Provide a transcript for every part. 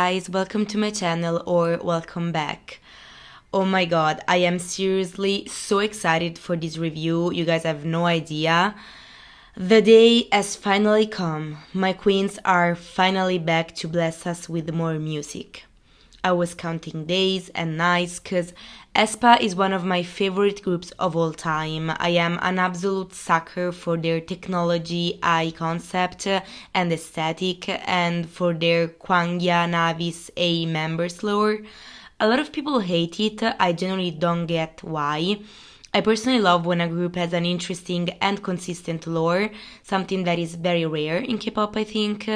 guys, welcome to my channel or welcome back. Oh my god, I am seriously so excited for this review, you guys have no idea. The day has finally come, my queens are finally back to bless us with more music. I was counting days and nights cause AESPA is one of my favorite groups of all time. I am an absolute sucker for their technology, eye concept and aesthetic and for their Kwangya Navis A members lore. A lot of people hate it, I genuinely don't get why. I personally love when a group has an interesting and consistent lore, something that is very rare in K-pop, I think.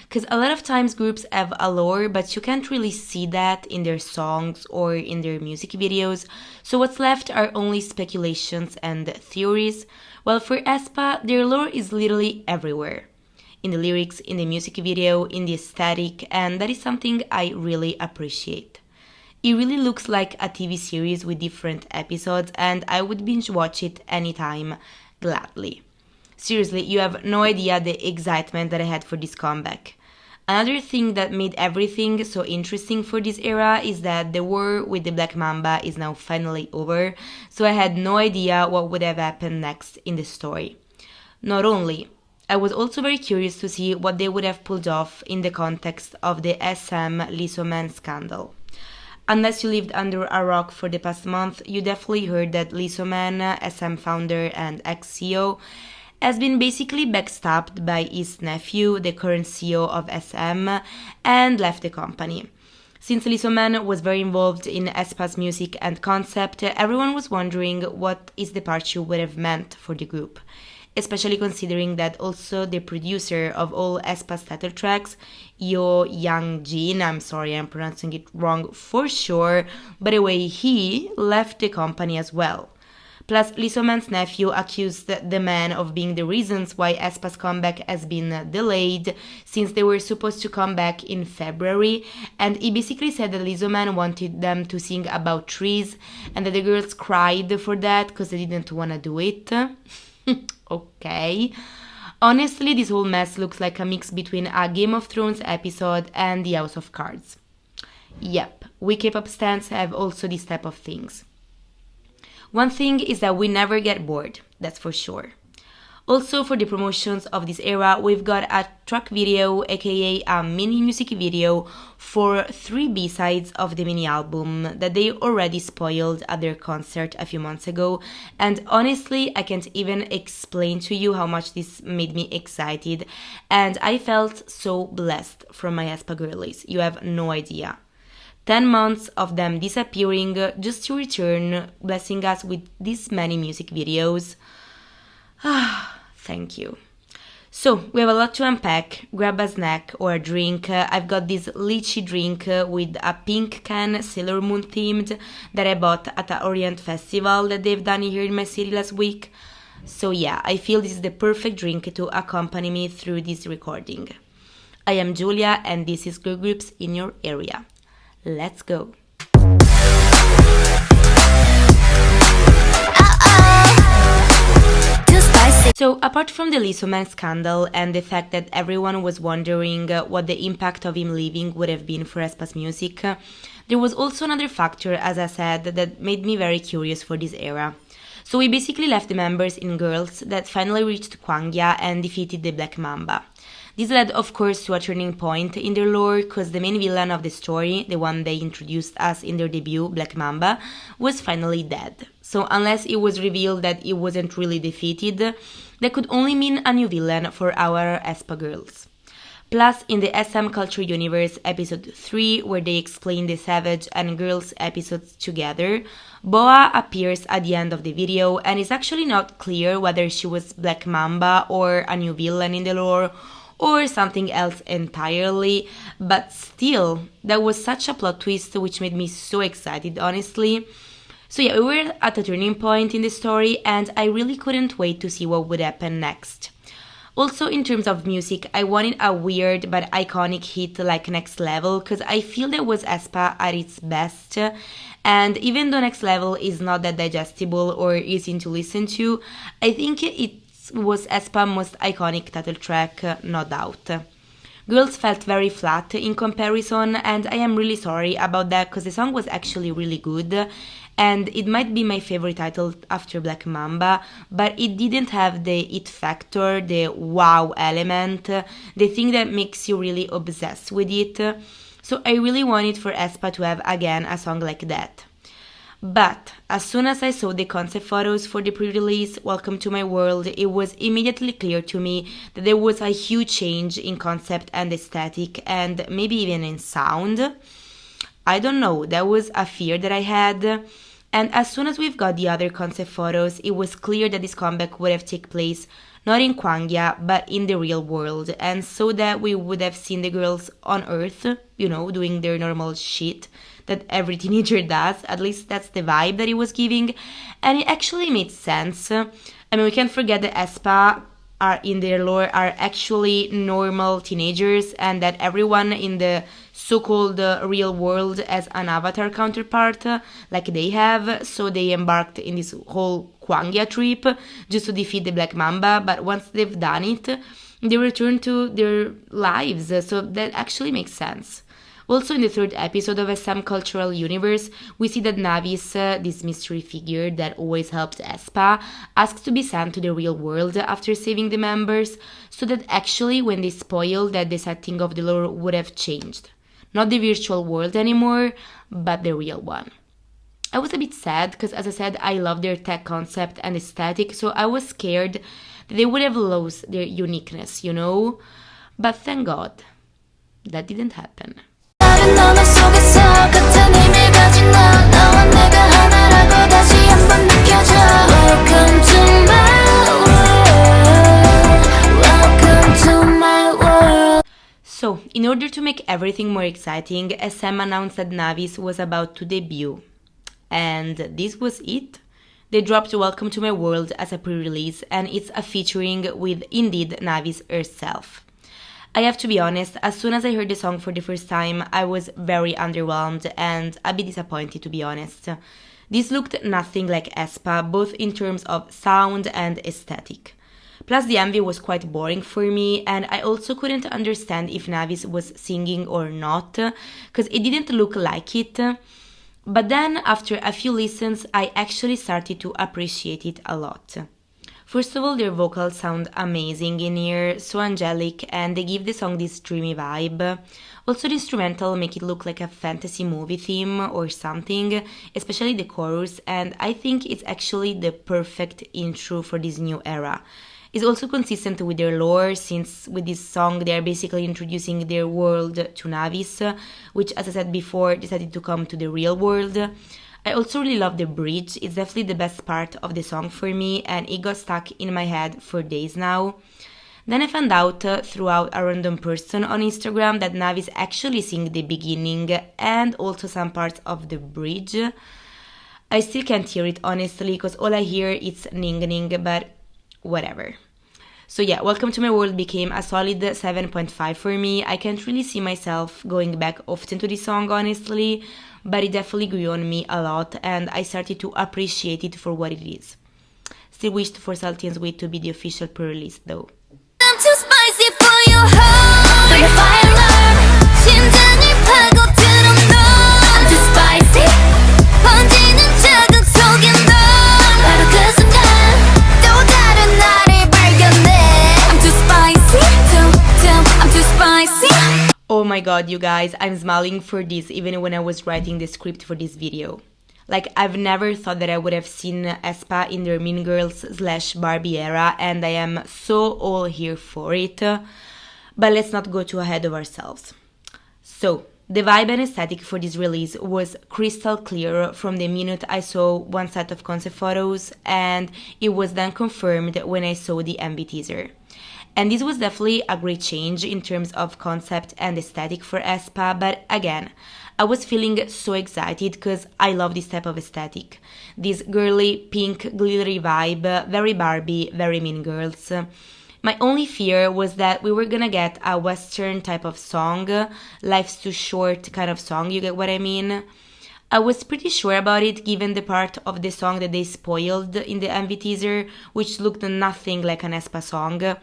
Because a lot of times groups have a lore, but you can't really see that in their songs or in their music videos, so what's left are only speculations and theories. While for AESPA, their lore is literally everywhere. In the lyrics, in the music video, in the aesthetic, and that is something I really appreciate. It really looks like a TV series with different episodes and I would binge watch it anytime, gladly. Seriously, you have no idea the excitement that I had for this comeback. Another thing that made everything so interesting for this era is that the war with the Black Mamba is now finally over, so I had no idea what would have happened next in the story. Not only, I was also very curious to see what they would have pulled off in the context of the SM Lisoman scandal. Unless you lived under a rock for the past month, you definitely heard that Lisoman, SM founder and ex-CEO, has been basically backstabbed by his nephew, the current CEO of SM, and left the company. Since Lisoman was very involved in aespa's music and concept, everyone was wondering what his departure would have meant for the group. Especially considering that also the producer of all aespa's title tracks, Yo Young Jin, I'm sorry I'm pronouncing it wrong for sure, but anyway, he left the company as well. Plus, Lisoman's nephew accused the man of being the reasons why aespa's comeback has been delayed, since they were supposed to come back in February, and he basically said that Lisoman wanted them to sing about trees, and that the girls cried for that because they didn't want to do it. Okay. Honestly, this whole mess looks like a mix between a Game of Thrones episode and the House of Cards. Yep, we K-pop stans have also this type of things. One thing is that we never get bored, that's for sure. Also, for the promotions of this era, we've got a track video, aka a mini music video, for 3 B-sides of the mini album that they already spoiled at their concert a few months ago, and honestly, I can't even explain to you how much this made me excited, and I felt so blessed from my aespa girlies, you have no idea. 10 months of them disappearing just to return, blessing us with this many music videos. Thank you. So, we have a lot to unpack. Grab a snack or a drink. I've got this lychee drink with a pink can, Sailor Moon themed, that I bought at the Orient Festival that they've done here in my city last week. So yeah, I feel this is the perfect drink to accompany me through this recording. I am Julia and this is Girl Groups in Your Area. Let's go! So, apart from the Lisoman scandal and the fact that everyone was wondering what the impact of him leaving would have been for aespa's music, there was also another factor, as I said, that made me very curious for this era. So we basically left the members in girls that finally reached Kwangya and defeated the Black Mamba. This led, of course, to a turning point in their lore, because the main villain of the story, the one they introduced us in their debut, Black Mamba, was finally dead. So unless it was revealed that he wasn't really defeated, that could only mean a new villain for our aespa girls. Plus, in the SM Culture Universe episode 3, where they explain the Savage and Girls episodes together, Boa appears at the end of the video and it's actually not clear whether she was Black Mamba or a new villain in the lore, or something else entirely, but still, that was such a plot twist which made me so excited, honestly. So yeah, we were at a turning point in the story and I really couldn't wait to see what would happen next. Also, in terms of music, I wanted a weird but iconic hit like Next Level, because I feel that was aespa at its best, and even though Next Level is not that digestible or easy to listen to, I think it was aespa's most iconic title track, no doubt. Girls felt very flat in comparison, and I am really sorry about that because the song was actually really good and it might be my favorite title after Black Mamba, but it didn't have the it factor, the wow element, the thing that makes you really obsessed with it. So I really wanted for aespa to have again a song like that. But as soon as I saw the concept photos for the pre-release Welcome to My World, it was immediately clear to me that there was a huge change in concept and aesthetic and maybe even in sound. I don't know, that was a fear that I had. And as soon as we've got the other concept photos, it was clear that this comeback would have taken place not in Kwangya, but in the real world. And so that we would have seen the girls on Earth, doing their normal shit that every teenager does. At least that's the vibe that it was giving. And it actually made sense. I mean, we can't forget that aespa are in their lore are actually normal teenagers and that everyone in the so-called real world has an avatar counterpart like they have, so they embarked in this whole Kwangya trip just to defeat the Black Mamba, but once they've done it, they return to their lives, so that actually makes sense. Also, in the third episode of SM Cultural Universe, we see that Navis, this mystery figure that always helped aespa, asks to be sent to the real world after saving the members, so that actually when they spoil that the setting of the lore would have changed. Not the virtual world anymore, but the real one. I was a bit sad because, as I said, I love their tech concept and aesthetic, so I was scared that they would have lost their uniqueness, But thank God, that didn't happen. So, in order to make everything more exciting, SM announced that Navis was about to debut. And this was it. They dropped Welcome to My World as a pre-release, and it's a featuring with indeed Navis herself. I have to be honest, as soon as I heard the song for the first time, I was very underwhelmed and a bit disappointed, to be honest. This looked nothing like aespa, both in terms of sound and aesthetic. Plus, the MV was quite boring for me, and I also couldn't understand if Navis was singing or not, because it didn't look like it. But then, after a few listens, I actually started to appreciate it a lot. First of all, their vocals sound amazing in here, so angelic, and they give the song this dreamy vibe. Also, the instrumental make it look like a fantasy movie theme or something, especially the chorus, and I think it's actually the perfect intro for this new era. It's also consistent with their lore, since with this song they are basically introducing their world to Navis, which, as I said before, decided to come to the real world. I also really love the bridge. It's definitely the best part of the song for me, and it got stuck in my head for days now. Then I found out throughout a random person on Instagram that Navis actually sing the beginning and also some parts of the bridge. I still can't hear it honestly, because all I hear is ning ning, but whatever. So yeah, Welcome to My World became a solid 7.5 for me. I can't really see myself going back often to this song, honestly, but it definitely grew on me a lot, and I started to appreciate it for what it is. Still wished for Salty and Sweet to be the official pre-release though. I'm too spicy for your heart. Like a fire alarm. 심장이 파고드는 너. I'm too spicy. 번지는 자극 속에 너. 바로 그 순간 또 다른 나를 발견해. I'm too spicy. I'm too spicy. Oh my god, you guys, I'm smiling for this even when I was writing the script for this video. Like, I've never thought that I would have seen aespa in their Mean Girls / Barbie era, and I am so all here for it. But let's not go too ahead of ourselves. So, the vibe and aesthetic for this release was crystal clear from the minute I saw one set of concept photos, and it was then confirmed when I saw the MV teaser. And this was definitely a great change in terms of concept and aesthetic for aespa, but again, I was feeling so excited because I love this type of aesthetic. This girly, pink, glittery vibe, very Barbie, very Mean Girls. My only fear was that we were gonna get a Western type of song, Life's Too Short kind of song, you get what I mean? I was pretty sure about it given the part of the song that they spoiled in the MV teaser, which looked nothing like an aespa song.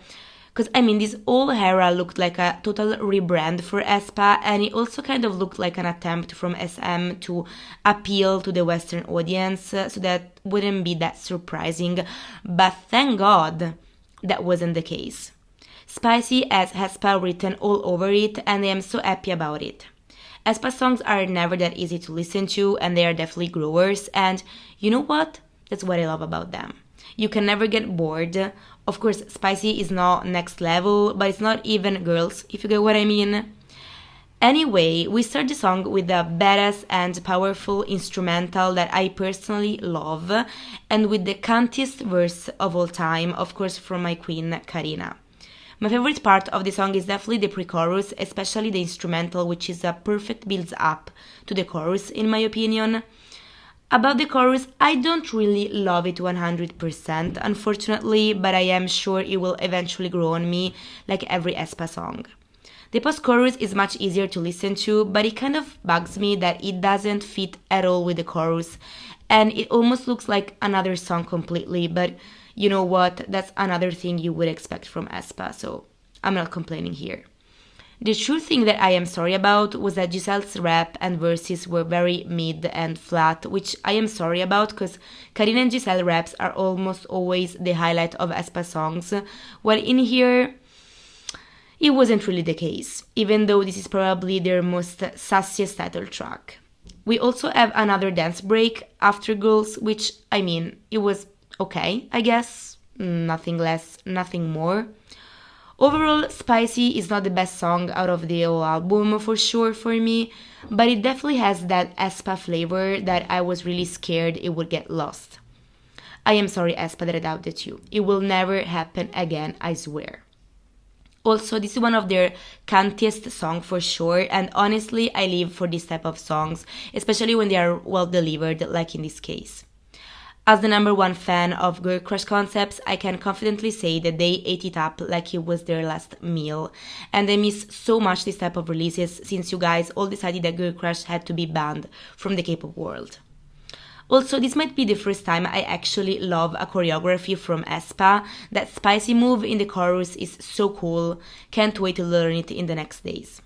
Because, I mean, this whole era looked like a total rebrand for aespa, and it also kind of looked like an attempt from SM to appeal to the Western audience, so that wouldn't be that surprising. But thank God that wasn't the case. Spicy has aespa written all over it, and I am so happy about it. aespa songs are never that easy to listen to, and they are definitely growers, and you know what? That's what I love about them. You can never get bored. Of course, Spicy is not next level, but it's not even girls, if you get what I mean. Anyway, we start the song with a badass and powerful instrumental that I personally love, and with the cuntiest verse of all time, of course from my queen, Karina. My favorite part of the song is definitely the pre-chorus, especially the instrumental, which is a perfect build-up to the chorus, in my opinion. About the chorus, I don't really love it 100%, unfortunately, but I am sure it will eventually grow on me, like every aespa song. The post-chorus is much easier to listen to, but it kind of bugs me that it doesn't fit at all with the chorus, and it almost looks like another song completely, but you know what, that's another thing you would expect from aespa, so I'm not complaining here. The true thing that I am sorry about was that Giselle's rap and verses were very mid and flat, which I am sorry about because Karina and Giselle raps are almost always the highlight of aespa songs, while in here, it wasn't really the case, even though this is probably their most sassiest title track. We also have another dance break, After Girls, which, I mean, it was okay, I guess, nothing less, nothing more. Overall, Spicy is not the best song out of the whole album for sure for me, but it definitely has that aespa flavor that I was really scared it would get lost. I am sorry, aespa, that I doubted you. It will never happen again, I swear. Also, this is one of their cuntiest songs for sure, and honestly, I live for this type of songs, especially when they are well delivered, like in this case. As the number one fan of Girl Crush concepts, I can confidently say that they ate it up like it was their last meal. And I miss so much this type of releases since you guys all decided that Girl Crush had to be banned from the K-pop world. Also, this might be the first time I actually love a choreography from aespa. That spicy move in the chorus is so cool. Can't wait to learn it in the next days.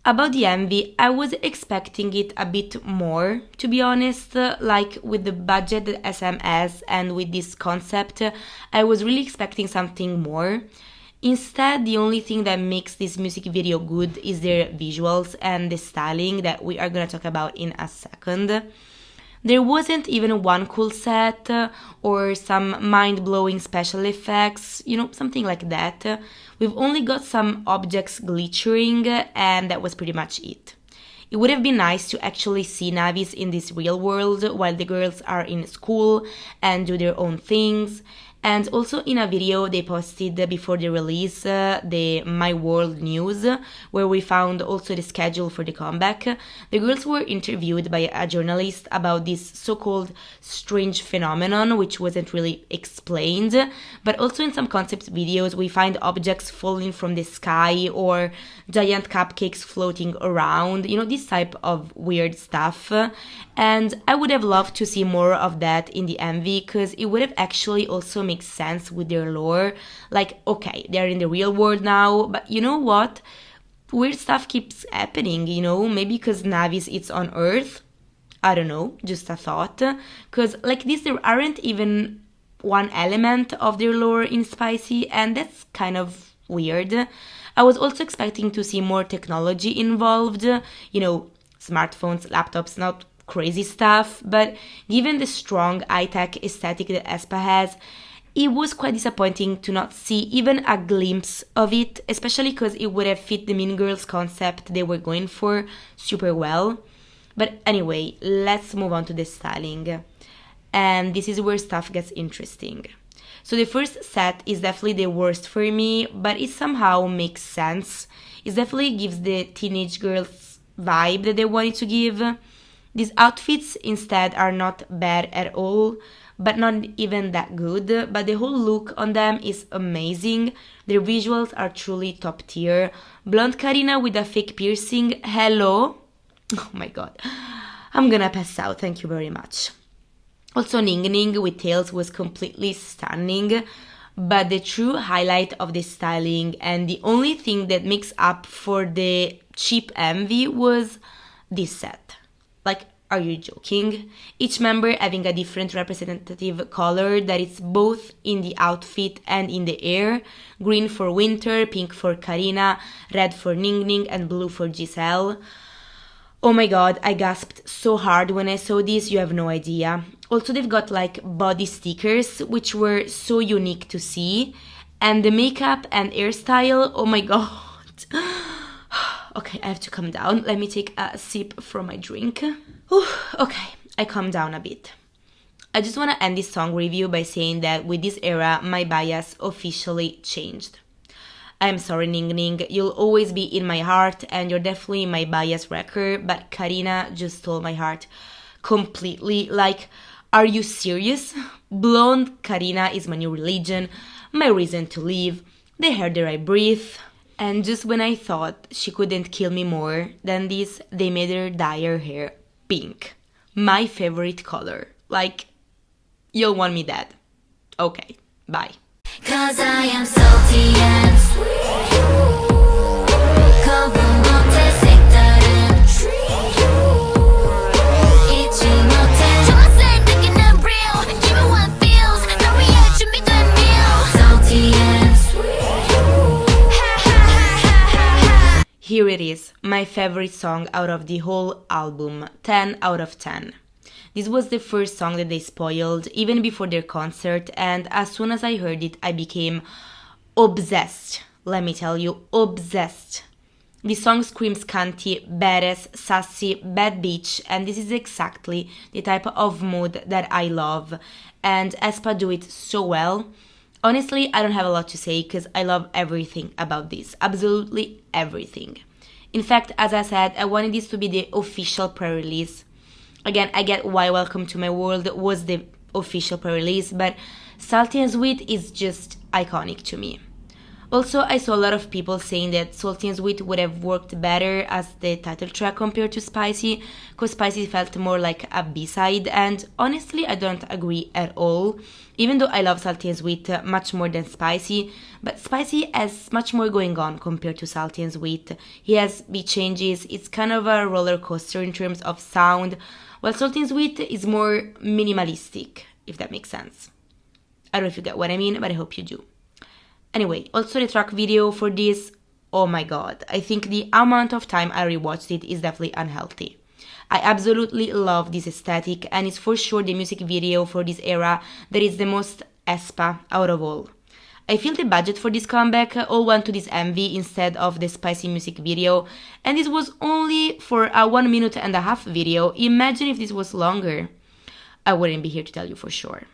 About the MV, I was expecting it a bit more, to be honest, like with the budget that SM has and with this concept, I was really expecting something more. Instead, the only thing that makes this music video good is their visuals and the styling that we are gonna talk about in a second. There wasn't even one cool set or some mind-blowing special effects, something like that. We've only got some objects glitching and that was pretty much it. It would have been nice to actually see Navis in this real world while the girls are in school and do their own things. And also in a video they posted before the release, the My World News, where we found also the schedule for the comeback. The girls were interviewed by a journalist about this so-called strange phenomenon, which wasn't really explained. But also in some concept videos we find objects falling from the sky or giant cupcakes floating around, this type of weird stuff. And I would have loved to see more of that in the MV, because it would have actually also makes sense with their lore. Like, okay, they're in the real world now, but you know what? Weird stuff keeps happening, maybe because Navis is on Earth. I don't know, just a thought. Because like this, there aren't even one element of their lore in Spicy, and that's kind of weird. I was also expecting to see more technology involved, smartphones, laptops, not crazy stuff, but given the strong high-tech aesthetic that aespa has, it was quite disappointing to not see even a glimpse of it, especially because it would have fit the Mean Girls concept they were going for super well. But anyway, let's move on to the styling. And this is where stuff gets interesting. So the first set is definitely the worst for me, but it somehow makes sense. It definitely gives the teenage girls vibe that they wanted to give. These outfits instead are not bad at all, but not even that good, but the whole look on them is amazing. Their visuals are truly top tier. Blonde Karina with a fake piercing, hello? Oh my god, I'm gonna pass out, thank you very much. Also Ning Ning with tails was completely stunning. But the true highlight of the styling and the only thing that makes up for the cheap envy was this set. Like, are you joking? Each member having a different representative color that is both in the outfit and in the air. Green for Winter, pink for Karina, red for Ning Ning, and blue for Giselle. Oh my god, I gasped so hard when I saw this, you have no idea. Also, they've got like body stickers, which were so unique to see. And the makeup and hairstyle, oh my god. Okay, I have to calm down. Let me take a sip from my drink. Okay, I calmed down a bit. I just want to end this song review by saying that with this era, my bias officially changed. I'm sorry, Ning Ning, you'll always be in my heart and you're definitely my bias wrecker, but Karina just stole my heart completely. Like, are you serious? Blonde Karina is my new religion, my reason to live, the hair that I breathe. And just when I thought she couldn't kill me more than this, they made her dye her hair pink. My favorite color. Like, you'll want me dead. Okay, bye. 'Cause I am salty and sweet. 겁은 못해 색다른 treat. 잊지 못해 좋았을 느끼는 real. Give me what feels. 널 위해 준비된 meal. Salty and sweet. Here it is, my favorite song out of the whole album, 10 out of 10. This was the first song that they spoiled, even before their concert, and as soon as I heard it, I became obsessed. Let me tell you, obsessed. The song screams cunty, badass, sassy, bad bitch, and this is exactly the type of mood that I love, and aespa do it so well. Honestly, I don't have a lot to say because I love everything about this, absolutely everything. In fact, as I said, I wanted this to be the official pre-release. Again, I get why Welcome to My World was the official pre-release, but Salty and Sweet is just iconic to me. Also, I saw a lot of people saying that Salty and Sweet would have worked better as the title track compared to Spicy, because Spicy felt more like a B-side, and honestly, I don't agree at all. Even though I love Salty and Sweet much more than Spicy, but Spicy has much more going on compared to Salty and Sweet. He has beat changes, it's kind of a roller coaster in terms of sound, while Salty and Sweet is more minimalistic, if that makes sense. I don't know if you get what I mean, but I hope you do. Anyway, also the track video for this, oh my god, I think the amount of time I rewatched it is definitely unhealthy. I absolutely love this aesthetic, and it's for sure the music video for this era that is the most aespa out of all. I feel the budget for this comeback all went to this MV instead of the Spicy music video, and this was only for a 1.5 minute video. Imagine if this was longer. I wouldn't be here to tell you for sure.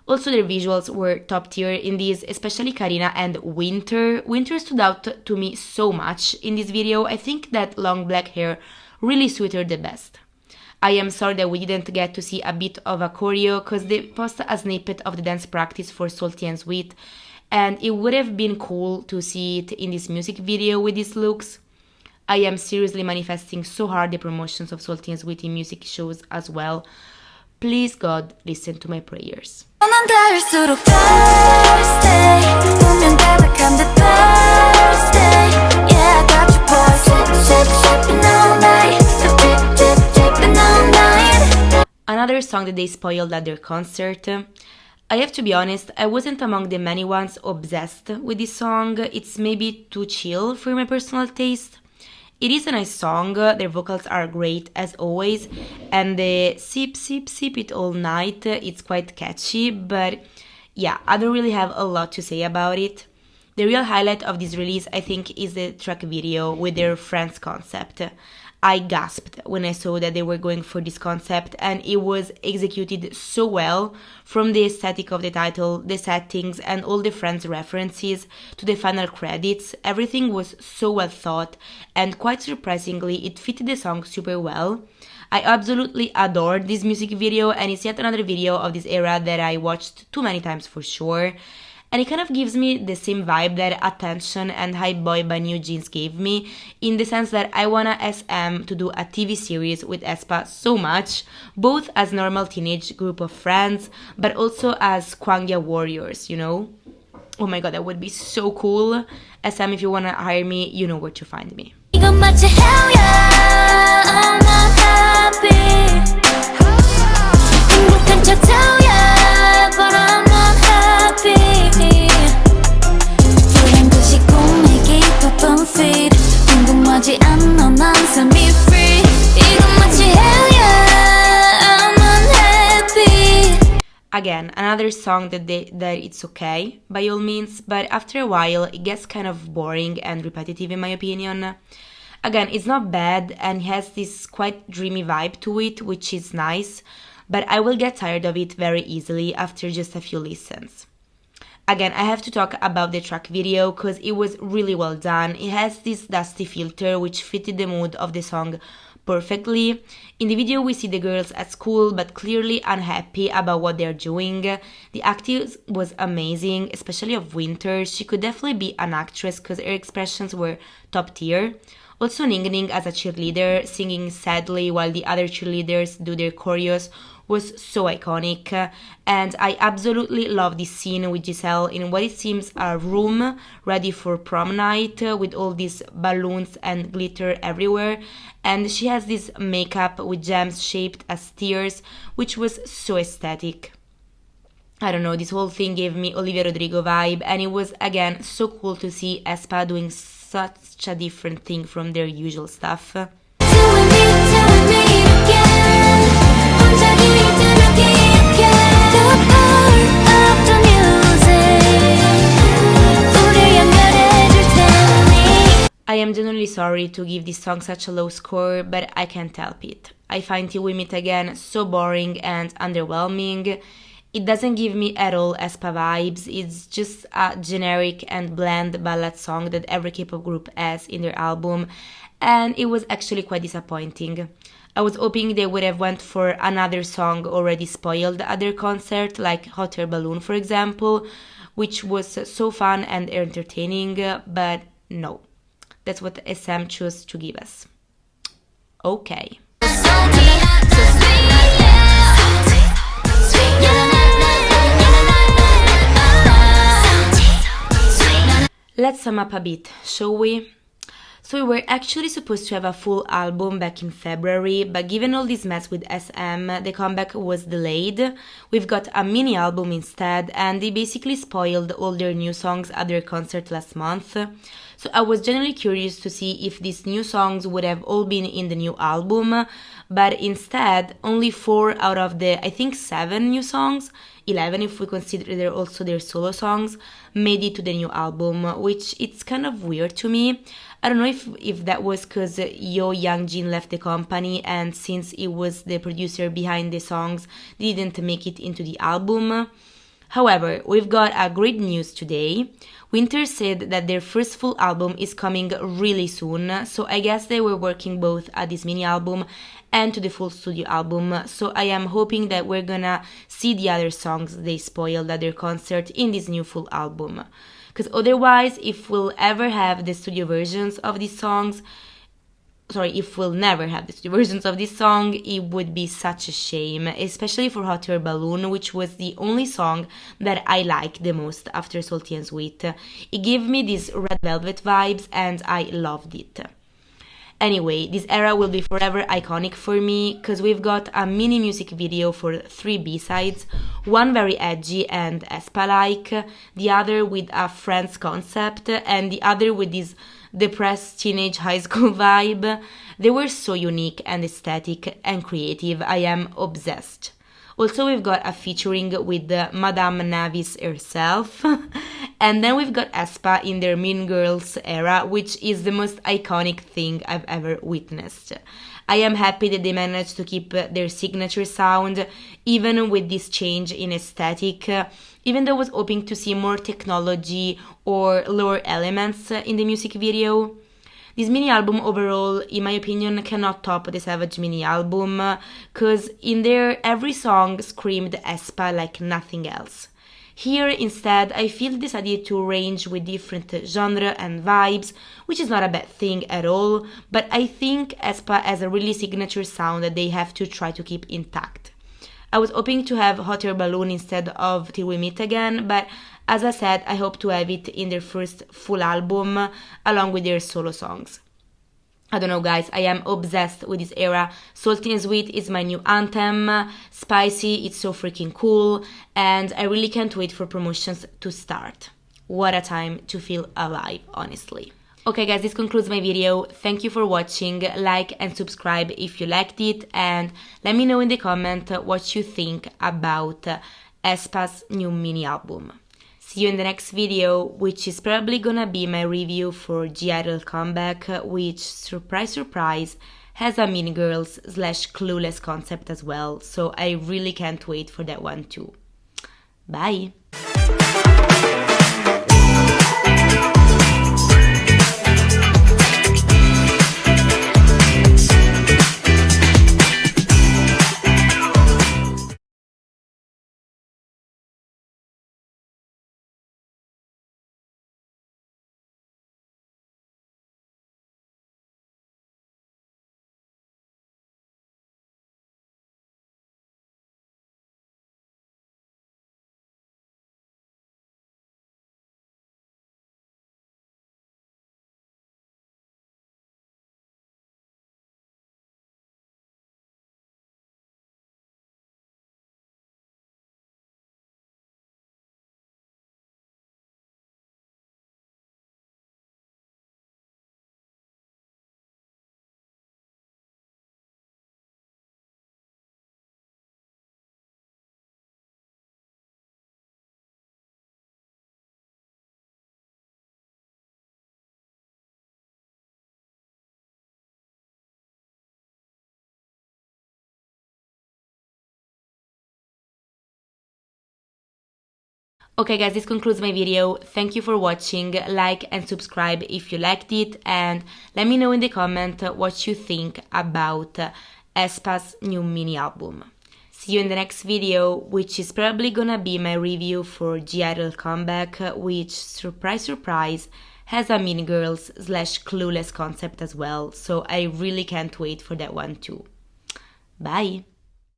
Also, their visuals were top tier in these, especially Karina and Winter. Winter stood out to me so much in this video. I think that long black hair really suited her the best. I am sorry that we didn't get to see a bit of a choreo because they posted a snippet of the dance practice for Salty and Sweet, and it would have been cool to see it in this music video with these looks. I am seriously manifesting so hard the promotions of Salty and Sweet in music shows as well. Please God, listen to my prayers. Another song that they spoiled at their concert. I have to be honest, I wasn't among the many ones obsessed with this song. It's maybe too chill for my personal taste. It is a nice song, their vocals are great as always, and the sip sip sip it all night, it's quite catchy, but yeah, I don't really have a lot to say about it. The real highlight of this release, I think, is the track video with their Friends concept. I gasped when I saw that they were going for this concept, and it was executed so well, from the aesthetic of the title, the settings, and all the Friends references to the final credits. Everything was so well thought, and quite surprisingly, it fitted the song super well. I absolutely adored this music video, and it's yet another video of this era that I watched too many times for sure. And it kind of gives me the same vibe that Attention and Hype Boy by New Jeans gave me, in the sense that I wanna SM to do a TV series with aespa so much, both as normal teenage group of friends, but also as Kwangya warriors, you know? Oh my god, that would be so cool. SM, if you wanna hire me, you know where to find me. 이건 마치 hell yeah, I'm not happy. 행복한 척 tell yeah, but I'm not happy. 그런 듯이 꿈이 깊은 feed. 궁금하지 않아 난 삶이 free. 이건 마치 hell yeah, I'm unhappy. Again, another song that it's okay, by all means, but after a while it gets kind of boring and repetitive in my opinion. Again, it's not bad and has this quite dreamy vibe to it, which is nice, but I will get tired of it very easily after just a few listens. Again, I have to talk about the track video because it was really well done. It has this dusty filter which fitted the mood of the song perfectly. In the video we see the girls at school but clearly unhappy about what they're doing. The acting was amazing, especially of Winter. She could definitely be an actress because her expressions were top tier. Also Ning as a cheerleader, singing sadly while the other cheerleaders do their choreos was so iconic, and I absolutely love this scene with Giselle in what it seems a room ready for prom night with all these balloons and glitter everywhere, and she has this makeup with gems shaped as tears, which was so aesthetic. I don't know, this whole thing gave me Olivia Rodrigo vibe, and it was again so cool to see aespa doing such a different thing from their usual stuff. I am genuinely sorry to give this song such a low score, but I can't help it. I find Till We Meet Again so boring and underwhelming. It doesn't give me at all aespa vibes, it's just a generic and bland ballad song that every K-pop group has in their album, and it was actually quite disappointing. I was hoping they would have went for another song already spoiled at their concert, like Hot Air Balloon for example, which was so fun and entertaining, but no. That's what SM chose to give us. Okay. Let's sum up a bit, shall we? So we were actually supposed to have a full album back in February, but given all this mess with SM, the comeback was delayed. We've got a mini album instead, and they basically spoiled all their new songs at their concert last month. So I was genuinely curious to see if these new songs would have all been in the new album, but instead only 4 out of the, I think, 7 new songs, 11 if we consider also their solo songs, made it to the new album, which it's kind of weird to me. I don't know if that was because Yo Young-jin left the company and since he was the producer behind the songs, they didn't make it into the album. However, we've got a great news today. Winter said that their first full album is coming really soon, so I guess they were working both at this mini album and to the full studio album, so I am hoping that we're gonna see the other songs they spoiled at their concert in this new full album. Because otherwise, if we'll ever have the studio versions of these songs, if we'll never have the studio versions of this song, it would be such a shame, especially for Hot Air Balloon, which was the only song that I liked the most after Salty and Sweet. It gave me these Red Velvet vibes and I loved it. Anyway, this era will be forever iconic for me because we've got a mini music video for 3 B-sides, one very edgy and aespa-like, the other with a Friends concept, and the other with this depressed teenage high school vibe. They were so unique and aesthetic and creative. I am obsessed. Also, we've got a featuring with Madame Navis herself. And then we've got aespa in their Mean Girls era, which is the most iconic thing I've ever witnessed. I am happy that they managed to keep their signature sound, even with this change in aesthetic, even though I was hoping to see more technology or lower elements in the music video. This mini album overall, in my opinion, cannot top the Savage mini album, cause in there every song screamed aespa like nothing else. Here, instead, I feel they decided to range with different genre and vibes, which is not a bad thing at all, but I think aespa has a really signature sound that they have to try to keep intact. I was hoping to have Hot Air Balloon instead of Till We Meet Again, but as I said, I hope to have it in their first full album along with their solo songs. I don't know, guys, I am obsessed with this era. Salty and Sweet is my new anthem. Spicy, it's so freaking cool, and I really can't wait for promotions to start. What a time to feel alive, honestly. Okay guys, this concludes my video. Thank you for watching. Like and subscribe if you liked it, and let me know in the comment what you think about aespa's new mini album. See you in the next video, which is probably gonna be my review for G-Idol Comeback, which, surprise surprise, has a Mean Girls / Clueless concept as well, so I really can't wait for that one too. Bye! Okay guys, this concludes my video. Thank you for watching. Like and subscribe if you liked it, and let me know in the comment what you think about aespa's new mini album. See you in the next video, which is probably gonna be my review for G-Idol Comeback, which, surprise surprise, has a Mean Girls / Clueless concept as well, so I really can't wait for that one too. Bye!